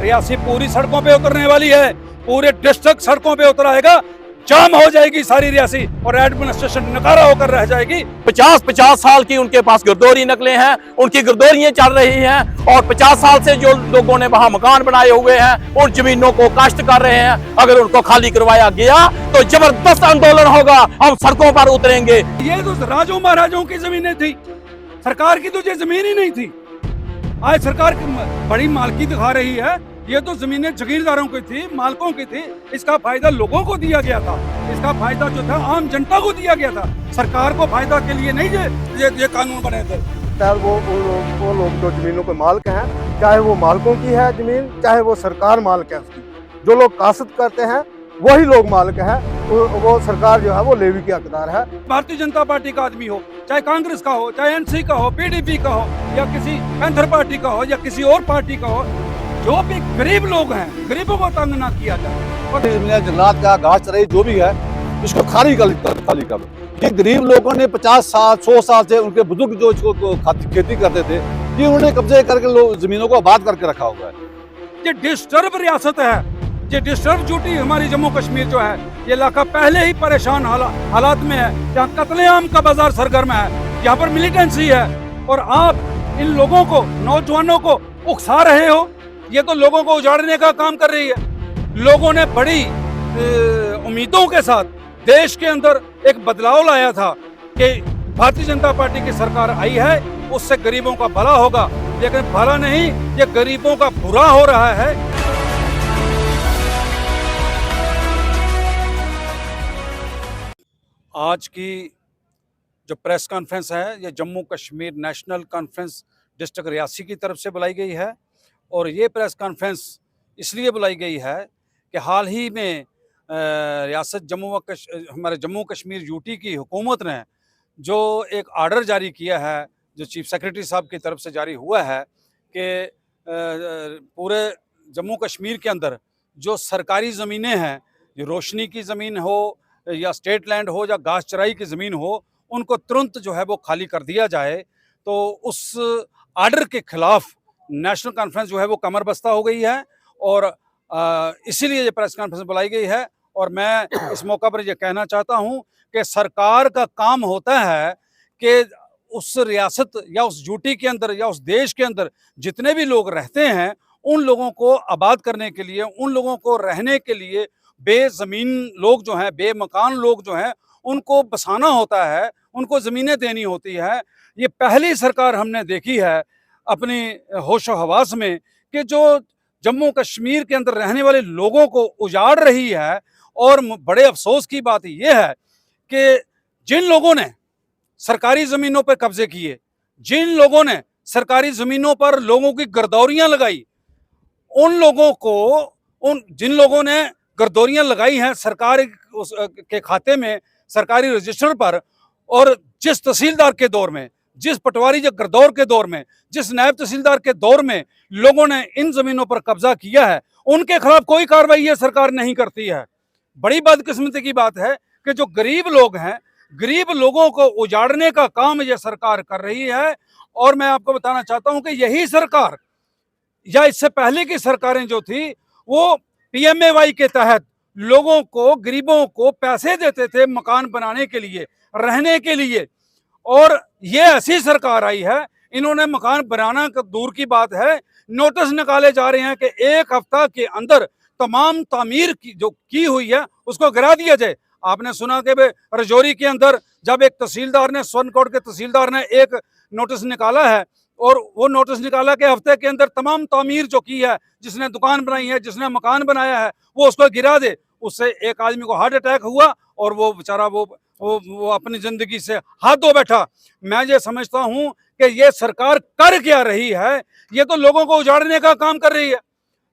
रियासी पूरी सड़कों पे उतरने वाली है, पूरे डिस्ट्रिक्ट सड़कों पे उतर आएगा, जाम हो जाएगी सारी रियासी और एडमिनिस्ट्रेशन नकारा होकर रह जाएगी। 50-50 साल की उनके पास गिरदौरी नकलें हैं, उनकी गिरदौरियां चल रही हैं और 50 साल से जो लोगों ने वहां मकान बनाए हुए हैं उन जमीनों को काश्त कर रहे हैं। अगर उनको खाली करवाया गया तो जबरदस्त आंदोलन होगा, हम सड़कों पर उतरेंगे। ये तो राजों महाराजों की जमीनें थी, सरकार की तो ये जमीन ही नहीं थी। आज सरकार बड़ी मालकी दिखा रही है, ये तो जमीनें जागीरदारों की थी, मालकों की थी। इसका फायदा लोगों को दिया गया था, इसका फायदा जो था आम जनता को दिया गया था, सरकार को फायदा के लिए नहीं ये कानून बने थे। चाहे वो लोग जो जमीनों के मालिक हैं, चाहे वो मालिकों की है जमीन, चाहे वो सरकार मालिक है उसकी, जो लोग काश्त करते हैं वही लोग मालिक हैं, वो सरकार जो है वो लेवी की हकदार है। भारतीय जनता पार्टी का आदमी हो, चाहे कांग्रेस का हो, चाहे एनसी का हो, पीडीपी का हो, या किसी पैंथर पार्टी का हो, या किसी और पार्टी का हो, जो भी गरीब लोग हैं, गरीबों को तंग ना किया जाए। जंगलात का घास चराई जो भी है इसको खाली कर। ये गरीब लोगों ने 50 साल 100 साल से उनके बुजुर्ग जो इसको खेती करते थे, ये उन्होंने कब्जे करके जमीनों को आबाद करके रखा हुआ है। ये डिस्टर्ब रियासत है, ये डिस्टर्ब ड्यूटी हमारी जम्मू कश्मीर जो है, ये इलाका पहले ही परेशान हालात में है, यहाँ कत्लेआम का बाजार सरगर्म है, यहाँ पर मिलिटेंसी है, और आप इन लोगों को, नौजवानों को उकसा रहे हो। ये तो लोगों को उजाड़ने का काम कर रही है। लोगों ने बड़ी उम्मीदों के साथ देश के अंदर एक बदलाव लाया था कि भारतीय जनता पार्टी की सरकार आई है, उससे गरीबों का भला होगा, लेकिन भला नहीं, ये गरीबों का बुरा हो रहा है। आज की जो प्रेस कॉन्फ्रेंस है, ये Jammu Kashmir national conference district Reasi की तरफ से बुलाई गई है, और ये प्रेस कॉन्फ्रेंस इसलिए बुलाई गई है कि हाल ही में रियासत हमारे जम्मू कश्मीर यूटी की हुकूमत ने जो एक आर्डर जारी किया है, जो चीफ सेक्रेटरी साहब की तरफ से जारी हुआ है, कि पूरे जम्मू कश्मीर के अंदर जो सरकारी ज़मीनें हैं, जो रोशनी की ज़मीन हो या स्टेट लैंड हो या घास चराई की ज़मीन हो, उनको तुरंत जो है वो खाली कर दिया जाए। तो उस आर्डर के खिलाफ नेशनल कॉन्फ्रेंस जो है वो कमर बस्ता हो गई है, और इसीलिए ये प्रेस कॉन्फ्रेंस बुलाई गई है। और मैं इस मौका पर ये कहना चाहता हूँ कि सरकार का काम होता है कि उस रियासत या उस यूटी के अंदर या उस देश के अंदर जितने भी लोग रहते हैं, उन लोगों को आबाद करने के लिए, उन लोगों को रहने के लिए, बेज़मीन लोग जो हैं, बेमकान लोग जो हैं, उनको बसाना होता है, उनको ज़मीनें देनी होती है। ये पहली सरकार हमने देखी है अपनी होशो हवास में कि जो जम्मू कश्मीर के अंदर रहने वाले लोगों को उजाड़ रही है। और बड़े अफसोस की बात यह है कि जिन लोगों ने सरकारी ज़मीनों पर कब्जे किए, जिन लोगों ने सरकारी ज़मीनों पर लोगों की गिरदौरियां लगाई, उन लोगों को, जिन लोगों ने गिरदौरियां लगाई हैं सरकार के खाते में, सरकारी रजिस्टर पर, और जिस तहसीलदार के दौर में, जिस पटवारी या गिरदौर के दौर में, जिस नायब तहसीलदार के दौर में लोगों ने इन जमीनों पर कब्जा किया है, उनके खिलाफ कोई कार्रवाई ये सरकार नहीं करती है। बड़ी बदकिस्मती की बात है कि जो गरीब लोग हैं, गरीब लोगों को उजाड़ने का काम ये सरकार कर रही है। और मैं आपको बताना चाहता हूं कि यही सरकार या इससे पहले की सरकारें जो थी, वो PMAY के तहत लोगों को, गरीबों को पैसे देते थे मकान बनाने के लिए, रहने के लिए। और ये ऐसी सरकार आई है, इन्होंने मकान बनाना दूर की बात है, नोटिस निकाले जा रहे हैं कि 1 हफ्ता के अंदर तमाम तामीर की जो की हुई है उसको गिरा दिया जाए। आपने सुना कि रजौरी के अंदर जब एक तहसीलदार ने, स्वर्णकोट के तहसीलदार ने एक नोटिस निकाला है, और वो नोटिस निकाला कि हफ्ते के अंदर तमाम तामीर जो की है, जिसने दुकान बनाई है, जिसने मकान बनाया है, वो उसको गिरा दे। उससे एक आदमी को हार्ट अटैक हुआ और वो बेचारा वो अपनी जिंदगी से हाथ धो बैठा। मैं ये समझता हूँ कि ये सरकार कर क्या रही है, ये तो लोगों को उजाड़ने का काम कर रही है।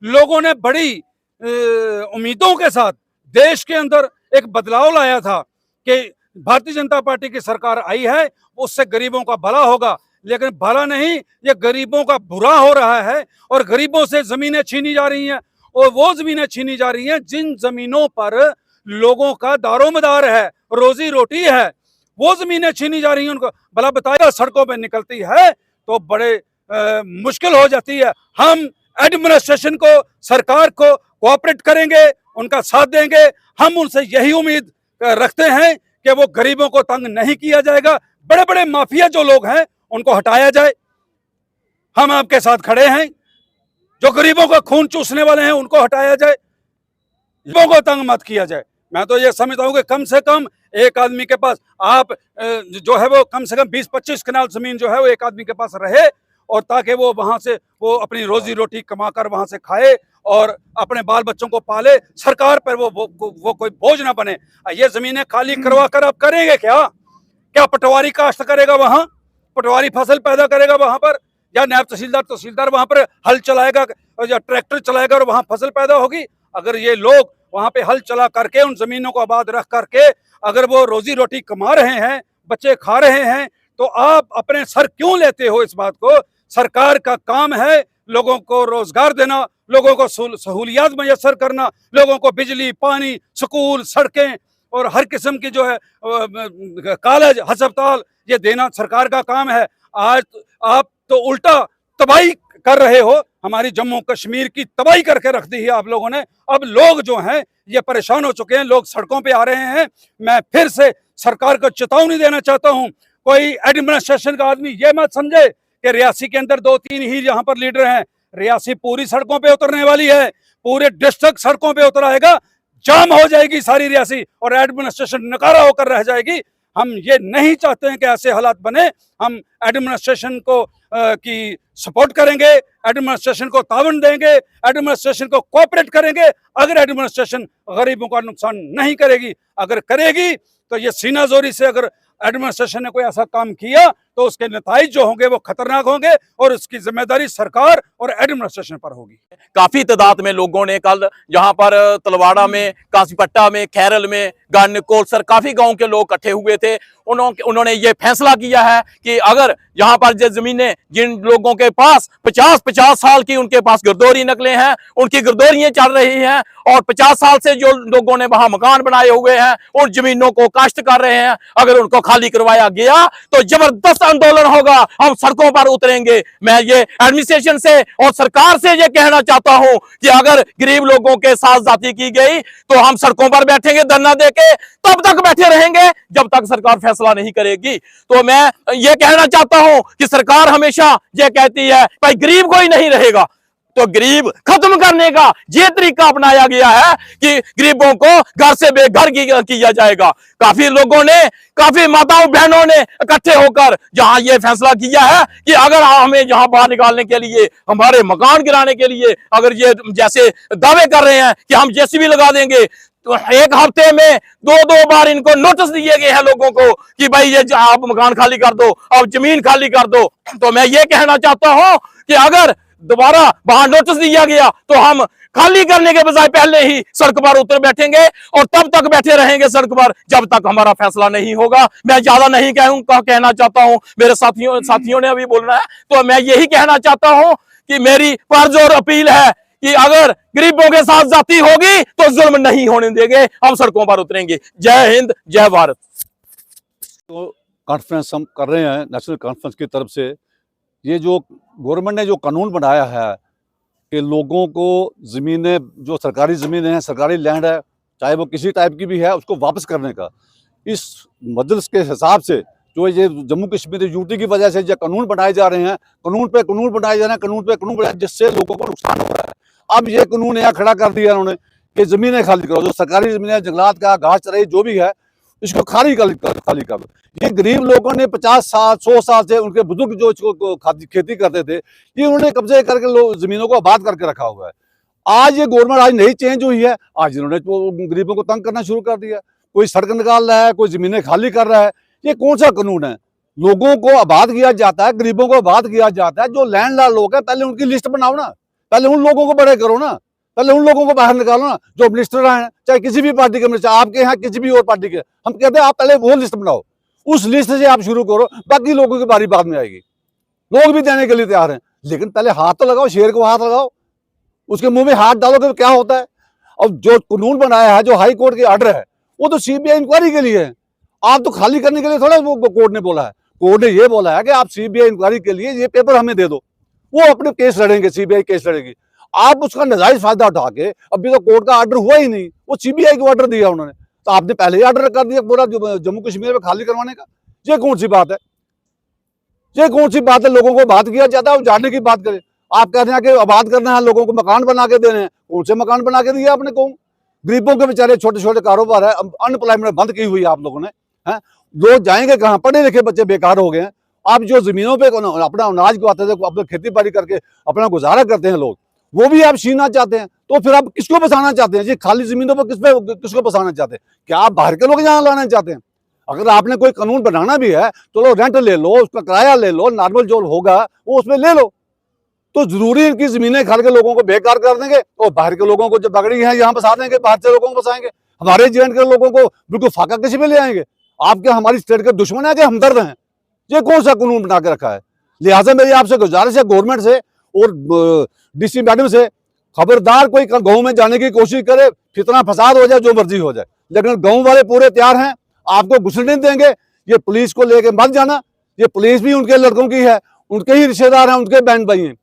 लोगों ने बड़ी उम्मीदों के साथ देश के अंदर एक बदलाव लाया था कि भारतीय जनता पार्टी की सरकार आई है, उससे गरीबों का भला होगा, लेकिन भला नहीं, ये गरीबों का बुरा हो रहा है। और गरीबों से जमीनें छीनी जा रही हैं, और वो जमीनें छीनी जा रही हैं जिन जमीनों पर लोगों का दारोमदार है, रोजी रोटी है, वो जमीनें छीनी जा रही हैं उनको। भला बताया, सड़कों पर निकलती है तो बड़े मुश्किल हो जाती है। हम एडमिनिस्ट्रेशन को, सरकार को कोऑपरेट करेंगे, उनका साथ देंगे। हम उनसे यही उम्मीद रखते हैं कि वो गरीबों को तंग नहीं किया जाएगा। बड़े बड़े माफिया जो लोग हैं उनको हटाया जाए। हम आपके साथ खड़े हैं। जो गरीबों का खून चूसने वाले हैं उनको हटाया जाए, गरीबों को तंग मत किया जाए। मैं तो ये समझता हूँ कि कम से कम एक आदमी के पास आप जो है वो कम से कम 20-25 कनाल जमीन जो है वो एक आदमी के पास रहे, और ताकि वो वहां से वो अपनी रोजी रोटी कमाकर वहां से खाए और अपने बाल बच्चों को पाले। सरकार पर वो कोई बोझ ना बने। ये जमीनें खाली करवा कर आप करेंगे क्या? क्या पटवारी काश्त करेगा वहां? पटवारी फसल पैदा करेगा वहां पर? या नायब तहसीलदार वहां पर हल चलाएगा या ट्रैक्टर चलाएगा और वहां फसल पैदा होगी? अगर ये लोग वहां पे हल चला करके उन जमीनों को आबाद रख करके अगर वो रोजी रोटी कमा रहे हैं, बच्चे खा रहे हैं, तो आप अपने सर क्यों लेते हो इस बात को? सरकार का काम है लोगों को रोजगार देना, लोगों को सहूलियात मैसर करना, लोगों को बिजली, पानी, स्कूल, सड़कें और हर किस्म की जो है कॉलेज, अस्पताल ये देना सरकार का काम है। आज आप तो उल्टा तबाही कर रहे हो, हमारी जम्मू कश्मीर की तबाही करके रख दी है आप लोगों ने। अब लोग जो हैं ये परेशान हो चुके हैं, लोग सड़कों पे आ रहे हैं। मैं फिर से सरकार को चेतावनी देना चाहता हूं, कोई एडमिनिस्ट्रेशन का आदमी ये मत समझे कि रियासी के अंदर 2-3 ही यहाँ पर लीडर हैं। रियासी पूरी सड़कों पे उतरने वाली है, पूरे डिस्ट्रिक्ट सड़कों पे उतर आएगा, जाम हो जाएगी सारी रियासी और एडमिनिस्ट्रेशन नकारा होकर रह जाएगी। हम ये नहीं चाहते हैं कि ऐसे हालात बने। हम एडमिनिस्ट्रेशन को की सपोर्ट करेंगे, एडमिनिस्ट्रेशन को तावन देंगे, एडमिनिस्ट्रेशन को कोऑपरेट करेंगे। अगर एडमिनिस्ट्रेशन गरीबों का नुकसान नहीं करेगी, अगर करेगी तो ये सीनाजोरी से अगर एडमिनिस्ट्रेशन ने कोई ऐसा काम किया तो उसके नताइज जो होंगे वो खतरनाक होंगे और उसकी जिम्मेदारी सरकार और एडमिनिस्ट्रेशन पर होगी। काफी तादाद में लोगों ने कल यहाँ पर तलवाड़ा में, कासीपट्टा में, खैरल में, कोलसर काफी गांव के लोग इकट्ठे हुए थे। उन्होंने ये फैसला किया है कि अगर यहाँ पर जो जमीनें जिन लोगों के पास 50-50 साल की उनके पास गिरदौरी नकलें हैं, उनकी गिरदौरियां चल रही हैं और 50 साल से जो लोगों ने वहां मकान बनाए हुए हैं उन जमीनों को काश्त कर रहे हैं, अगर उनको खाली करवाया गया तो जबरदस्त आंदोलन होगा, हम सड़कों पर उतरेंगे। मैं ये एडमिनिस्ट्रेशन से और सरकार से ये कहना चाहता हूं कि अगर गरीब लोगों के साथ ज्यादती की गई तो हम सड़कों पर बैठेंगे धरना देके, तब तक बैठे रहेंगे जब तक सरकार फैसला नहीं करेगी। तो मैं ये कहना चाहता हूं कि सरकार हमेशा ये कहती है भाई गरीब कोई नहीं रहेगा, तो गरीब खत्म करने का ये तरीका अपनाया गया है कि गरीबों को घर से बेघर किया जाएगा। काफी लोगों ने, काफी माताओं बहनों ने इकट्ठे होकर जहां ये फैसला किया है कि अगर हमें जहां बाहर निकालने के लिए, हमारे मकान गिराने के लिए अगर ये जैसे दावे कर रहे हैं कि हम जेसीबी लगा देंगे, तो एक हफ्ते में 2-2 बार इनको नोटिस दिए गए हैं लोगों को कि भाई ये आप मकान खाली कर दो, आप जमीन खाली कर दो। तो मैं ये कहना चाहता हूं कि अगर दोबारा वहां नोटिस दिया गया तो हम खाली करने के बजाय पहले ही सड़क पर उतर बैठेंगे और तब तक बैठे रहेंगे सड़क पर जब तक हमारा फैसला नहीं होगा। मैं ज्यादा नहीं कहना चाहता हूं, मेरे साथियों ने अभी बोलना है, तो मैं यही कहना चाहता हूं कि मेरी फर्ज और अपील है कि अगर गरीबों के साथ जाती होगी तो जुल्म नहीं होने देंगे, हम सड़कों पर उतरेंगे। जय हिंद, जय भारत। तो कॉन्फ्रेंस हम कर रहे हैं नेशनल कॉन्फ्रेंस की तरफ से। ये जो गवर्नमेंट ने जो कानून बनाया है कि लोगों को ज़मीनें, जो सरकारी ज़मीनें हैं, सरकारी लैंड है, चाहे वो किसी टाइप की भी है, उसको वापस करने का, इस मजलिस के हिसाब से जो ये जम्मू कश्मीर यूनिटी की वजह से जो कानून बनाए जा रहे हैं, कानून पे कानून बनाए जा रहे हैं, कानून पे कानून बनाए, जिससे लोगों को नुकसान हो रहा है। अब ये कानून यहाँ खड़ा कर दिया उन्होंने कि ज़मीनें खाली करो, जो सरकारी ज़मीनें, जंगलात का घास चराई जो भी है, इसको खाली कर दो। ये गरीब लोगों ने 50 साल 100 साल से, उनके बुजुर्ग जो इसको खेती करते थे, ये उन्होंने कब्जे करके जमीनों को आबाद करके रखा हुआ है। आज ये गवर्नमेंट आज नहीं चेंज हुई है, आज इन्होंने गरीबों को तंग करना शुरू कर दिया। कोई सड़क निकाल रहा है, कोई जमीनें खाली कर रहा है। ये कौन सा कानून है? लोगों को आबाद किया जाता है, गरीबों को आबाद किया जाता है। जो लैंडलॉर्ड लोग हैं पहले उनकी लिस्ट बनाओ ना, पहले उन लोगों को बड़े करो ना, पहले उन लोगों को बाहर निकालो ना जो मिनिस्टर हैं, चाहे किसी भी पार्टी के मिनिस्टर, आपके यहाँ किसी भी और पार्टी के। हम कहते हैं आप पहले वो लिस्ट बनाओ, उस लिस्ट से आप शुरू करो, बाकी लोगों की बारी बाद में आएगी। लोग भी देने के लिए तैयार हैं, लेकिन पहले हाथ तो लगाओ, शेर को हाथ लगाओ, उसके मुंह में हाथ डालो तो क्या होता है। और जो कानून बनाया है, जो हाई कोर्ट की ऑर्डर है, वो तो सीबीआई इंक्वायरी के लिए है। आप तो खाली करने के लिए थोड़ा वो कोर्ट ने बोला है। कोर्ट ने ये बोला है कि आप सीबीआई इंक्वायरी के लिए ये पेपर हमें दे दो, वो अपने केस लड़ेंगे, सीबीआई केस लड़ेगी। आप उसका नाजायज फायदा उठा के, अभी तो कोर्ट का ऑर्डर हुआ ही नहीं, वो सीबीआई को ऑर्डर दिया उन्होंने, तो आपने पहले ही ऑर्डर कर दिया पूरा जम्मू कश्मीर में खाली करवाने का। ये कौन सी बात है? ये कौन सी बात है? लोगों को बात किया जाता है, उजाड़ने की बात करें। आप कह रहे हैं कि आबाद करना है, लोगों को मकान बना के देने हैं। कौन से मकान बना के दिए आपने? कौन? गरीबों के बेचारे छोटे छोटे कारोबार है, अनएम्प्लॉयमेंट बंद की हुई है आप लोगों ने। हैं, लोग जाएंगे कहाँ? पढ़े लिखे बच्चे बेकार हो गए हैं। आप जो जमीनों पे अपना अनाज को आते थे, अपने खेती बाड़ी करके अपना गुजारा करते हैं लोग, वो भी आप छीनना चाहते हैं। तो फिर आप किसको बसाना चाहते हैं? जी खाली जमीनों पर किसको बसाना चाहते हैं? क्या आप बाहर के लोग यहाँ लाना चाहते हैं? अगर आपने कोई कानून बनाना भी है तो लो, रेंट ले लो, उसका किराया ले लो, नॉर्मल जो होगा वो उसमें ले लो। तो जरूरी इनकी जमीनें खा के लोगों को बेकार कर देंगे और बाहर के लोगों को जो बगड़ी है यहाँ बसा देंगे, बाहर से लोगों को बसाएंगे, हमारे जेएंड के लोगों को बिल्कुल फाका किसी पे ले आएंगे। आप क्या हमारी स्टेट के दुश्मन है कि हमदर्द हैं? ये कौन सा कानून बना के रखा है? लिहाजा मेरी आपसे गुजारिश है गवर्नमेंट से और डीसी मैडम से, खबरदार कोई गाँव में जाने की कोशिश करे, फितना फसाद हो जाए, जो मर्जी हो जाए, लेकिन गाँव वाले पूरे तैयार हैं, आपको घुसने नहीं देंगे। ये पुलिस को लेके मत जाना, ये पुलिस भी उनके लड़कों की है, उनके ही रिश्तेदार हैं, उनके बहन भाई हैं,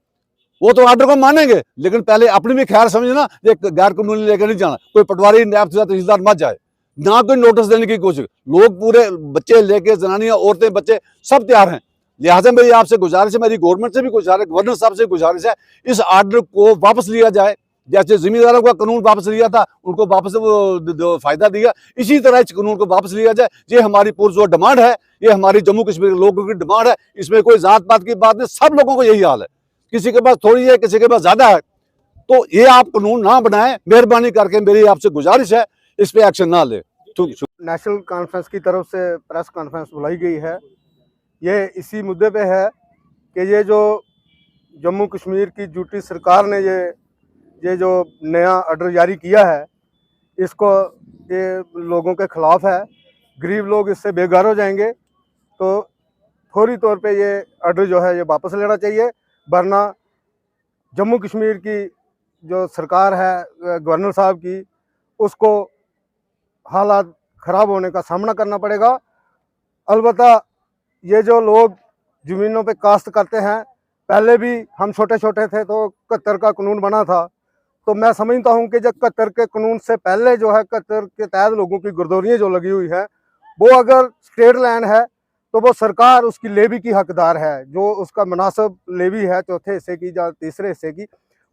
वो तो ऑर्डर को मानेंगे, लेकिन पहले अपनी भी ख्याल समझना। ये गैर कानूनी लेकर नहीं जाना, कोई पटवारी नायब तहसीलदार मत जाए, ना कोई नोटिस देने की कोशिश। लोग पूरे बच्चे लेके, जनानियां, औरतें, बच्चे सब तैयार हैं। लिहाजा मेरी आपसे गुजारिश है, मेरी गवर्नमेंट से भी गुजारिश, गवर्नर साहब से गुजारिश है, इस ऑर्डर को वापस लिया जाए। जैसे जिम्मेदारों का कानून वापस लिया था, उनको वापस वो फायदा दिया, इसी तरह इस कानून को वापस लिया जाए। ये हमारी पुरजोर डिमांड है, ये हमारी जम्मू कश्मीर के लोगों की डिमांड है। इसमें कोई जात पात की बात नहीं, सब लोगों को यही हाल है, किसी के पास थोड़ी है, किसी के पास ज्यादा है। तो ये आप कानून ना बनाएं, मेहरबानी करके मेरी आपसे गुजारिश है, इस पे एक्शन ना ले। नेशनल कॉन्फ्रेंस की तरफ से प्रेस कॉन्फ्रेंस बुलाई गई है। ये इसी मुद्दे पे है कि ये जो जम्मू कश्मीर की यूटी सरकार ने ये जो नया ऑर्डर जारी किया है, इसको ये लोगों के ख़िलाफ़ है। गरीब लोग इससे बेघर हो जाएंगे, तो फौरी तौर पे ये ऑर्डर जो है ये वापस लेना चाहिए, वरना जम्मू कश्मीर की जो सरकार है गवर्नर साहब की, उसको हालात ख़राब होने का सामना करना पड़ेगा। अलबत्ता ये जो लोग ज़मीनों पे काश्त करते हैं, पहले भी हम छोटे छोटे थे तो 71 का कानून बना था, तो मैं समझता हूँ कि जब 71 के कानून से पहले जो है 71 के तहत लोगों की गिरदौरियाँ जो लगी हुई है, वो अगर स्टेट लैंड है तो वो सरकार उसकी लेवी की हकदार है। जो उसका मुनासिब लेवी है चौथे हिस्से की या तीसरे हिस्से की,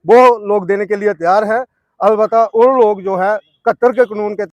वो लोग देने के लिए तैयार है। अलबत्ता उन लोग जो है 71 के कानून के